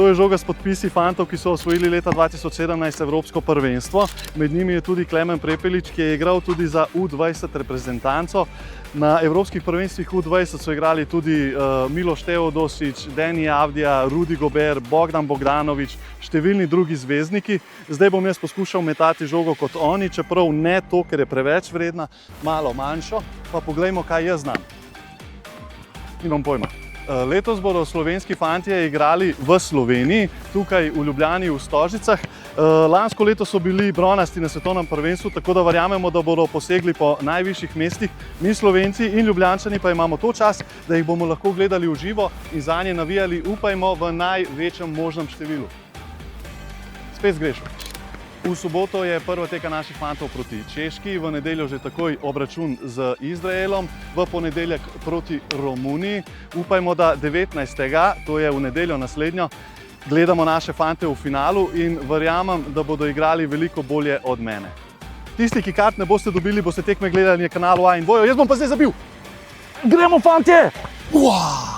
To je žoga s podpisi fantov, ki so osvojili leta 2017 Evropsko prvenstvo. Med njimi je tudi Klemen Prepelič, ki je igral tudi za U20 reprezentanco. Na evropskih prvenstvih U20 so igrali tudi Miloš Teodosić, Deni Avdija, Rudi Gobert, Bogdan Bogdanović, številni drugi zvezdniki. Zdaj bom jaz poskušal metati žogo kot oni, čeprav ne to, ker je preveč vredna, malo manjšo, pa poglejmo, kaj jaz znam. Nimam pojma. Letos bodo slovenski fantje igrali v Sloveniji, tukaj v Ljubljani v Stožicah. Lansko leto so bili bronasti na svetovnem prvenstvu, tako da verjamemo, da bodo posegli po najvišjih mestih. Mi Slovenci in Ljubljančani pa imamo to čas, da jih bomo lahko gledali v živo in zanje navijali, upajmo, v največjem možnem številu. Spet zgrešil. V soboto je prva teka naših fantov proti Češki, v nedeljo že takoj obračun z Izraelom, v ponedeljek proti Romuniji. Upajmo, da 19. to je v nedeljo naslednjo, gledamo naše fante v finalu in verjamem, da bodo igrali veliko bolje od mene. Tisti, ki kart ne boste dobili, boste tekme gledali na kanalu A in Vojo. Jaz bom pa zdaj zabil! Gremo, fantje! Uaa!